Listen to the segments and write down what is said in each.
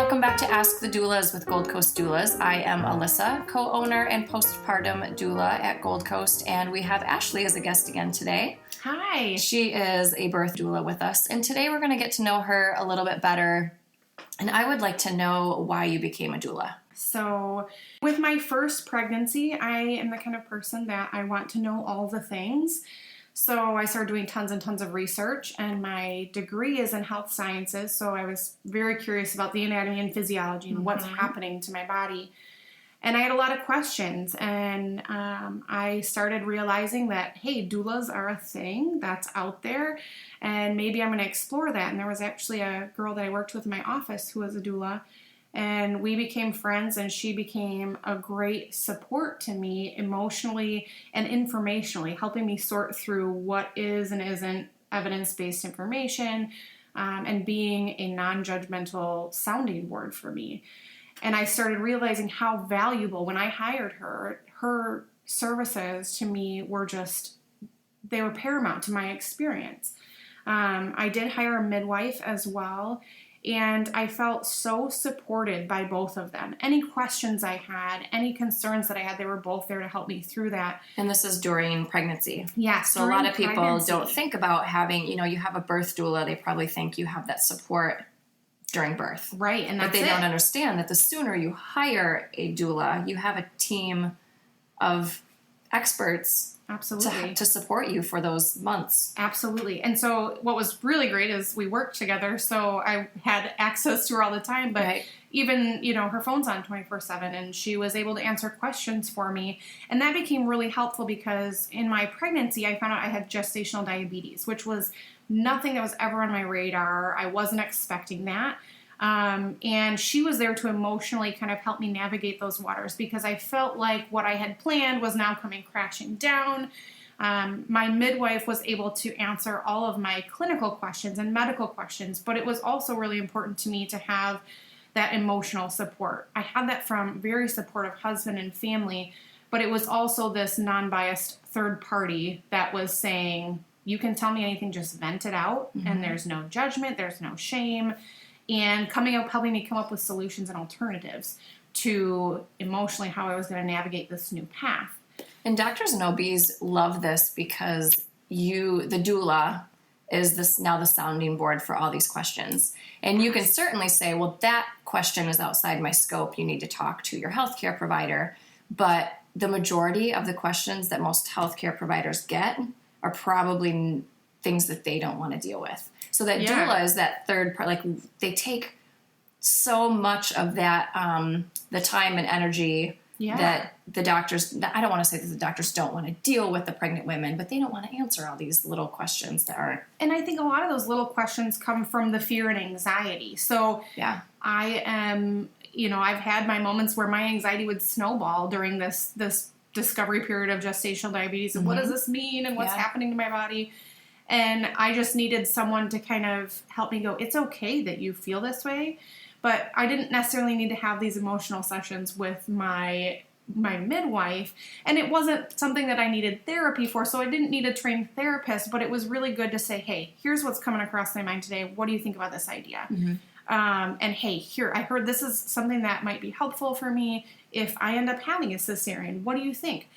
welcome back to Ask the Doulas with Gold Coast Doulas. I am Alyssa, co-owner and postpartum doula at Gold Coast, and we have Ashley as a guest again today. Hi. She is a birth doula with us, and today we're going to get to know her a little bit better, and I would like to know why you became a doula. So with my first pregnancy, I am the kind of person that I want to know all the things. So I started doing tons and tons of research, and my degree is in health sciences. So I was very curious about the anatomy and physiology and what's happening to my body. And I had a lot of questions, and I started realizing that, hey, doulas are a thing that's out there, and maybe I'm going to explore that. And there was actually a girl that I worked with in my office who was a doula, and we became friends, and she became a great support to me emotionally and informationally, helping me sort through what is and isn't evidence-based information, and being a non-judgmental sounding board for me. And I started realizing how valuable, when I hired her, her services to me were they were paramount to my experience. I did hire a midwife as well, and I felt so supported by both of them. Any questions I had, any concerns that I had, they were both there to help me through that. And this is during pregnancy. Yeah, so a lot of people don't think about having, you have a birth doula, they probably think you have that support during birth. Right, and that's But they don't understand that the sooner you hire a doula, you have a team of experts absolutely to support you for those months. Absolutely. And so what was really great is we worked together, so I had access to her all the time, but even, her phone's on 24/7, and she was able to answer questions for me. And that became really helpful because in my pregnancy, I found out I had gestational diabetes, which was nothing that was ever on my radar. I wasn't expecting that. And she was there to emotionally kind of help me navigate those waters because I felt like what I had planned was now coming crashing down. My midwife was able to answer all of my clinical questions and medical questions, but it was also really important to me to have that emotional support. I had that from very supportive husband and family, but it was also this non-biased third party that was saying, you can tell me anything, just vent it out, and there's no judgment, there's no shame. And helping me come up with solutions and alternatives to emotionally how I was going to navigate this new path. And doctors and OBs love this because the doula, is now the sounding board for all these questions. And you can certainly say, well, that question is outside my scope. You need to talk to your healthcare provider. But the majority of the questions that most healthcare providers get are probably things that they don't want to deal with. So that doula is that third part, they take so much of that, the time and energy that the doctors, I don't want to say that the doctors don't want to deal with the pregnant women, but they don't want to answer all these little questions that aren't. And I think a lot of those little questions come from the fear and anxiety. So I am, I've had my moments where my anxiety would snowball during this discovery period of gestational diabetes. And what does this mean? And what's happening to my body? And I just needed someone to kind of help me go, it's okay that you feel this way. But I didn't necessarily need to have these emotional sessions with my midwife. And it wasn't something that I needed therapy for, so I didn't need a trained therapist. But it was really good to say, hey, here's what's coming across my mind today. What do you think about this idea? And hey, here, I heard this is something that might be helpful for me if I end up having a cesarean. What do you think?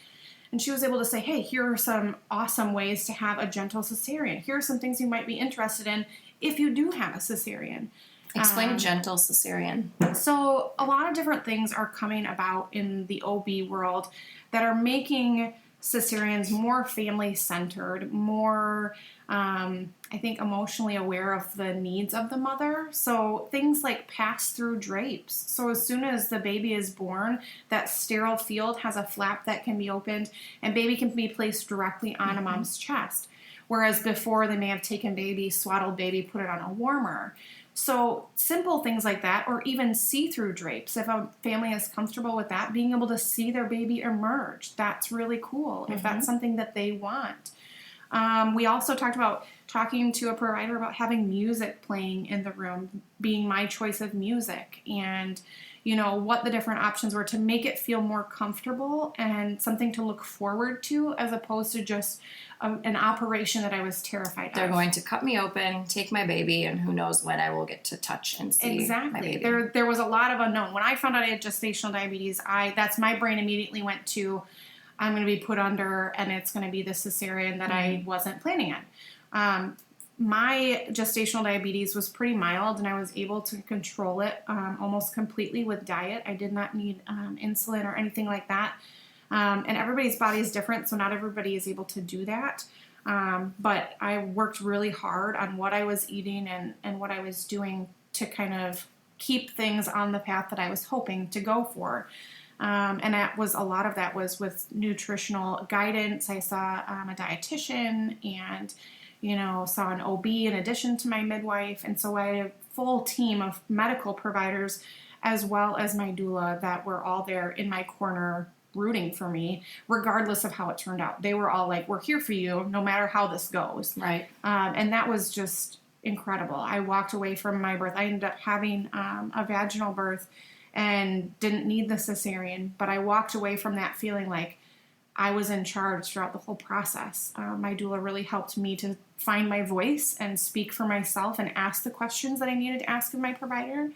And she was able to say, hey, here are some awesome ways to have a gentle cesarean. Here are some things you might be interested in if you do have a cesarean. Explain gentle cesarean. So a lot of different things are coming about in the OB world that are making cesareans more family-centered, more, I think, emotionally aware of the needs of the mother. So things like pass-through drapes. So as soon as the baby is born, that sterile field has a flap that can be opened, and baby can be placed directly on a mom's chest. Whereas before, they may have taken baby, swaddled baby, put it on a warmer. So simple things like that, or even see-through drapes. If a family is comfortable with that, being able to see their baby emerge, that's really cool if that's something that they want. We also talked about talking to a provider about having music playing in the room, being my choice of music. And, what the different options were to make it feel more comfortable and something to look forward to, as opposed to just an operation that I was terrified of. They're going to cut me open, take my baby, and who knows when I will get to touch and see my baby. There was a lot of unknown. When I found out I had gestational diabetes, that's my brain immediately went to, I'm going to be put under, and it's going to be the cesarean that I wasn't planning on. My gestational diabetes was pretty mild, and I was able to control it almost completely with diet. I did not need insulin or anything like that. And everybody's body is different, so not everybody is able to do that. But I worked really hard on what I was eating and what I was doing to kind of keep things on the path that I was hoping to go for. And a lot of that was with nutritional guidance. I saw a dietitian and saw an OB in addition to my midwife. And so I had a full team of medical providers as well as my doula that were all there in my corner rooting for me, regardless of how it turned out. They were all like, we're here for you no matter how this goes. Right. And that was just incredible. I walked away from my birth. I ended up having a vaginal birth and didn't need the cesarean, but I walked away from that feeling like I was in charge throughout the whole process. My doula really helped me to find my voice and speak for myself and ask the questions that I needed to ask of my provider.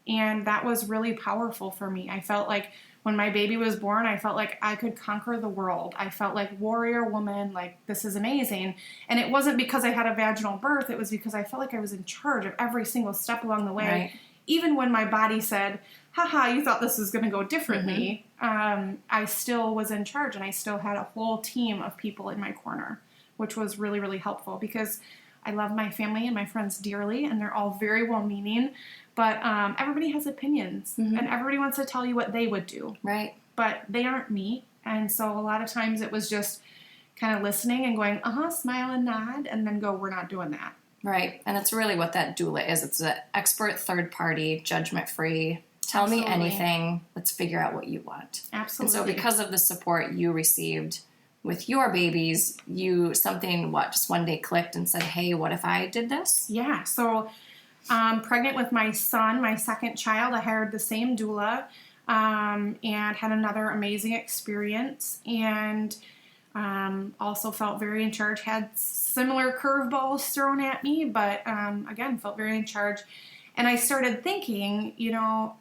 And that was really powerful for me. I felt like when my baby was born, I felt like I could conquer the world. I felt like warrior woman, like this is amazing. And it wasn't because I had a vaginal birth. It was because I felt like I was in charge of every single step along the way. Right. Even when my body said, haha, you thought this was going to go differently, I still was in charge, and I still had a whole team of people in my corner, which was really, really helpful because I love my family and my friends dearly, and they're all very well-meaning, but everybody has opinions, and everybody wants to tell you what they would do. Right. But they aren't me, and so a lot of times it was just kind of listening and going, smile and nod, and then go, we're not doing that. Right. And that's really what that doula is. It's an expert third party, judgment-free. Tell me anything. Let's figure out what you want. Absolutely. And so because of the support you received with your babies, just one day clicked and said, hey, what if I did this? Yeah. So pregnant with my son, my second child, I hired the same doula and had another amazing experience, and also felt very in charge, had similar curveballs thrown at me, but again, felt very in charge. And I started thinking,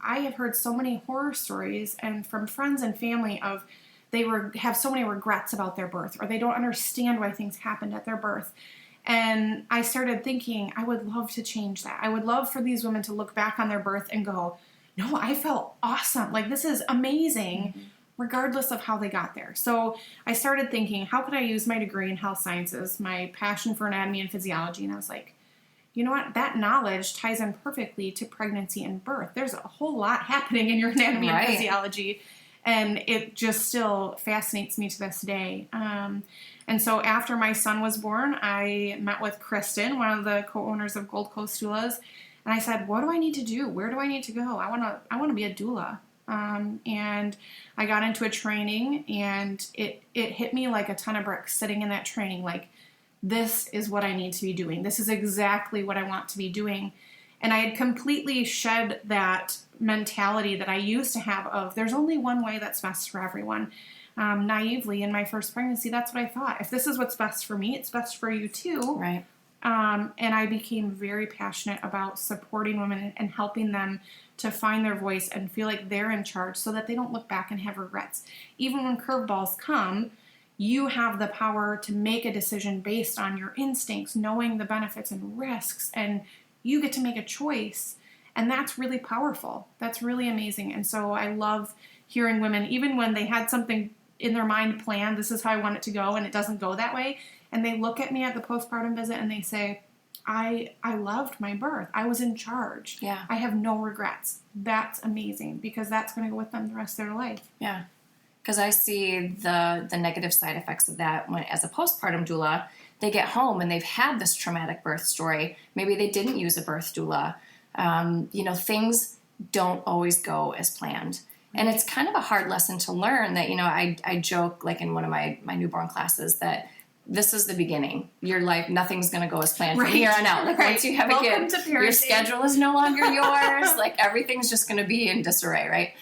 I have heard so many horror stories and from friends and family of they have so many regrets about their birth, or they don't understand why things happened at their birth. And I started thinking, I would love to change that. I would love for these women to look back on their birth and go, no, I felt awesome. Like, this is amazing, regardless of how they got there. So I started thinking, how could I use my degree in health sciences, my passion for anatomy and physiology? And I was like, you know what? That knowledge ties in perfectly to pregnancy and birth. There's a whole lot happening in your anatomy and physiology, and it just still fascinates me to this day. And so after my son was born, I met with Kristen, one of the co-owners of Gold Coast Doulas, and I said, what do I need to do? Where do I need to go? I want to be a doula. And I got into a training, and it hit me like a ton of bricks sitting in that training, like, this is what I need to be doing. This is exactly what I want to be doing. And I had completely shed that mentality that I used to have of there's only one way that's best for everyone. Naively, in my first pregnancy, that's what I thought. If this is what's best for me, it's best for you too. Right. And I became very passionate about supporting women and helping them to find their voice and feel like they're in charge so that they don't look back and have regrets. Even when curveballs come, you have the power to make a decision based on your instincts, knowing the benefits and risks, and you get to make a choice. And that's really powerful. That's really amazing. And so I love hearing women, even when they had something in their mind planned, this is how I want it to go, and it doesn't go that way, and they look at me at the postpartum visit and they say, I loved my birth. I was in charge. Yeah. I have no regrets. That's amazing, because that's going to go with them the rest of their life. Yeah. Because I see the negative side effects of that when, as a postpartum doula, they get home and they've had this traumatic birth story. Maybe they didn't use a birth doula. Things don't always go as planned. And it's kind of a hard lesson to learn that, I joke, like in one of my newborn classes, that this is the beginning. Your life, nothing's going to go as planned Right. from here on out. Like Right. once you have a Welcome kid, to your parenting. schedule is no longer yours. Like everything's just going to be in disarray, right?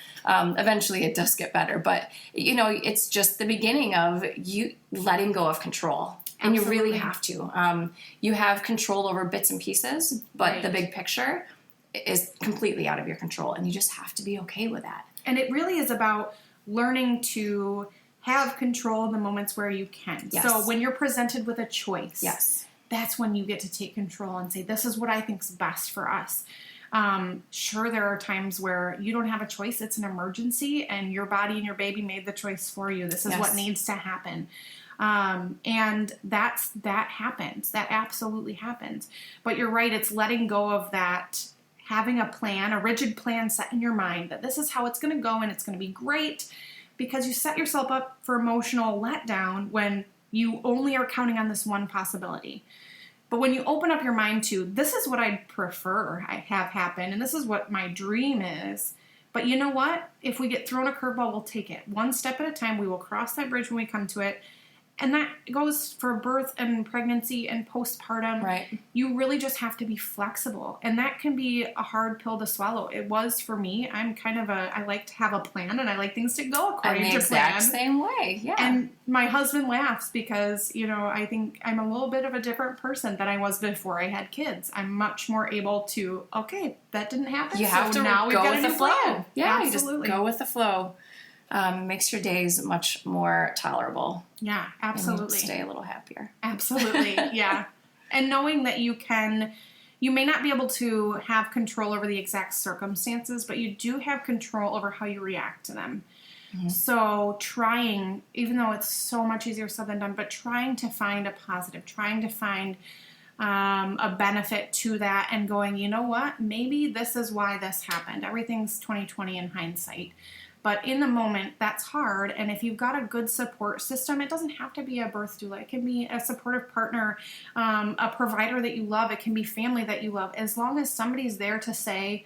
Eventually it does get better, but it's just the beginning of you letting go of control. And you Absolutely. really have to. You have control over bits and pieces, but Right. the big picture is completely out of your control, and you just have to be okay with that. And it really is about learning to have control in the moments where you can. Yes. So when you're presented with a choice, Yes. that's when you get to take control and say, this is what I think's best for us. Sure, there are times where you don't have a choice. It's an emergency, and your body and your baby made the choice for you. This is Yes. what needs to happen. And that happens. That absolutely happens. But you're right. It's letting go of that, having a plan, a rigid plan set in your mind that this is how it's going to go and it's going to be great, because you set yourself up for emotional letdown when you only are counting on this one possibility. But when you open up your mind to, this is what I'd prefer I have happen, and this is what my dream is, but you know what? If we get thrown a curveball, we'll take it. One step at a time. We will cross that bridge when we come to it. And that goes for birth and pregnancy and postpartum. Right. You really just have to be flexible. And that can be a hard pill to swallow. It was for me. I'm kind of I like to have a plan, and I like things to go I'm according the to exact plan. same way. Yeah. And my husband laughs because, I think I'm a little bit of a different person than I was before I had kids. I'm much more able to, okay, that didn't happen. you have so to now we've go got with a the new flow. plan. Yeah, Absolutely. you just go with the flow. Makes your days much more tolerable. Yeah, And absolutely. you stay a little happier. Absolutely, yeah. And knowing that you may not be able to have control over the exact circumstances, but you do have control over how you react to them. Mm-hmm. So trying, even though it's so much easier said than done, but trying to find a positive, trying to find a benefit to that, and going, you know what, maybe this is why this happened. Everything's 20/20 in hindsight. But in the moment, that's hard. And if you've got a good support system, it doesn't have to be a birth doula. It can be a supportive partner, a provider that you love. It can be family that you love. As long as somebody's there to say,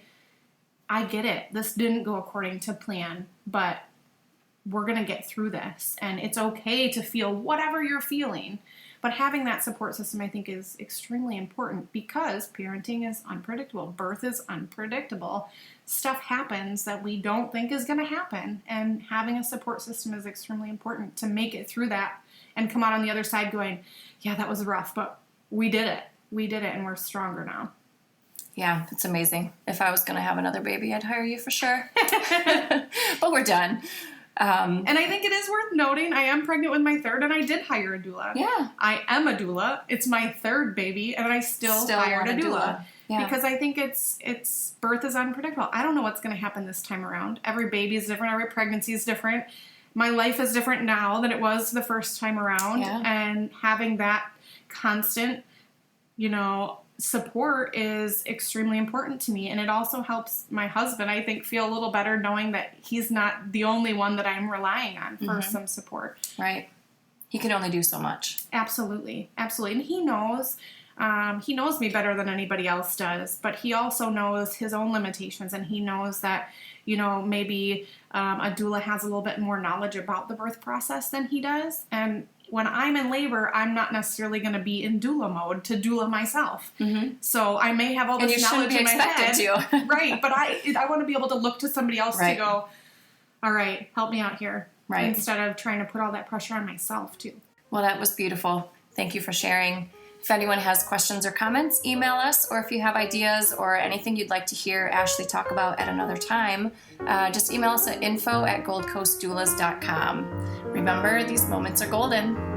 I get it. This didn't go according to plan, but we're going to get through this. And it's okay to feel whatever you're feeling. But having that support system, I think, is extremely important, because parenting is unpredictable. Birth is unpredictable. Stuff happens that we don't think is going to happen. And having a support system is extremely important to make it through that and come out on the other side going, yeah, that was rough, but we did it. We did it, and we're stronger now. Yeah, it's amazing. If I was going to have another baby, I'd hire you for sure. But we're done. And I think it is worth noting, I am pregnant with my third, and I did hire a doula. Yeah. I am a doula. It's my third baby, and I still hired a want doula. Yeah. Because I think it's birth is unpredictable. I don't know what's going to happen this time around. Every baby is different. Every pregnancy is different. My life is different now than it was the first time around. Yeah. And having that constant, support is extremely important to me. And it also helps my husband, I think, feel a little better knowing that he's not the only one that I'm relying on for some support. Right. He can only do so much. Absolutely. Absolutely. And he knows me better than anybody else does, but he also knows his own limitations, and he knows that, maybe a doula has a little bit more knowledge about the birth process than he does. And when I'm in labor, I'm not necessarily going to be in doula mode to doula myself. Mm-hmm. So I may have all this knowledge in my head. To. Right. But I want to be able to look to somebody else to go, all right, help me out here. Right. Instead of trying to put all that pressure on myself too. Well, that was beautiful. Thank you for sharing. If anyone has questions or comments, email us, or if you have ideas or anything you'd like to hear Ashley talk about at another time, just email us at info@goldcoastdoulas.com. Remember, these moments are golden.